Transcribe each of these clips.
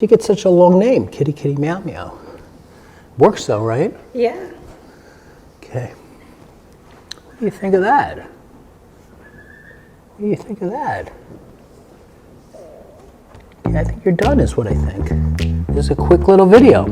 You get such a long name, Kitty Meow Meow. Works though, right? Yeah. Okay. What do you think of that? What do you think of that? Okay, I think you're done is what I think. This is a quick little video.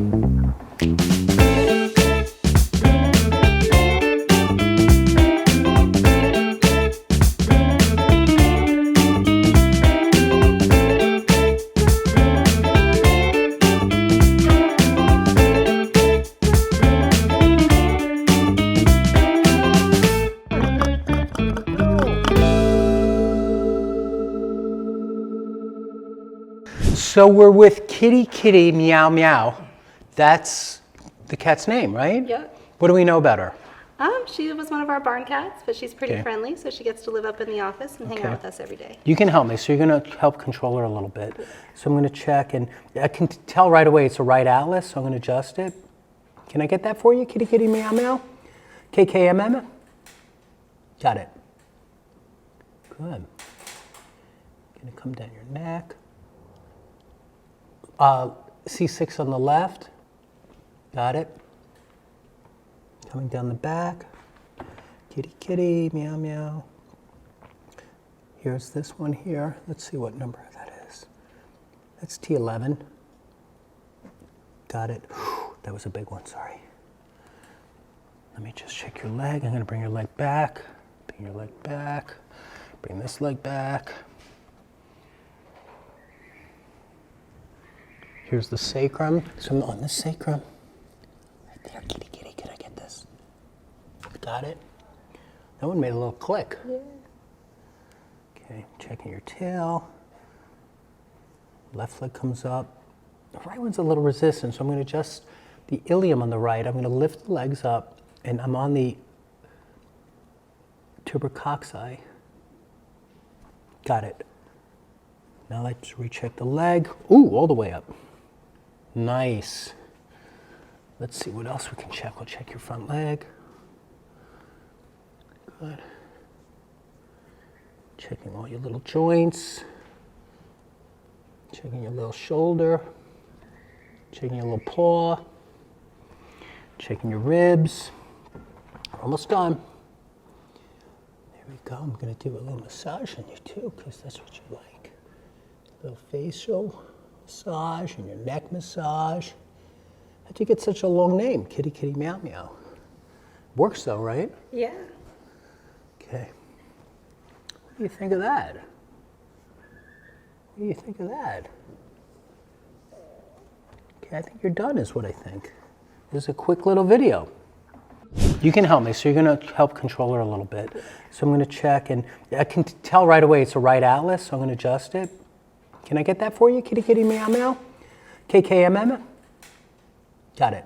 So we're with Kitty Meow Meow. That's the cat's name, right? Yep. What do we know about her? She was one of our barn cats, but she's pretty Okay. friendly, so she gets to live up in the office and hang out with us every day. You can help me. So you're going to help control her a little bit. So I'm going to check, and I can tell right away it's a right atlas, so I'm going to adjust it. Can I get that for you, Kitty Meow Meow? KKMM? Got it. Good. Going to come down your neck. C6 on the left. Got it. Coming down the back. Kitty Meow Meow. Here's this one here. Let's see what number that is. That's T11. Got it. That was a big one, sorry. Let me just check your leg. I'm going to bring your leg back. Bring your leg back. Bring this leg back. Here's the sacrum. So I'm on the sacrum. Right there, Kitty, can I get this? Got it? That one made a little click. Yeah. Okay, checking your tail. Left leg comes up. The right one's a little resistant, so I'm going to adjust the ilium on the right. I'm going to lift the legs up, and I'm on the tubercocci. Got it. Now let's recheck the leg. Ooh, all the way up. Nice. Let's see what else we can check. We'll check your front leg. Good. Checking all your little joints. Checking your little shoulder. Checking your little paw. Checking your ribs. We're almost done. There we go. I'm going to do a little massage on you too, because that's what you like. A little facial massage and your neck massage. How'd you get such a long name, Kitty Meow Meow? Works though, right? Yeah. Okay. What do you think of that? What do you think of that? Okay, I think you're done is what I think. This is a quick little video. You can help me, so you're going to help control her a little bit. So I'm going to check, and I can tell right away it's a right atlas, so I'm going to adjust it. Can I get that for you, Kitty Meow Meow? KKMM? Got it.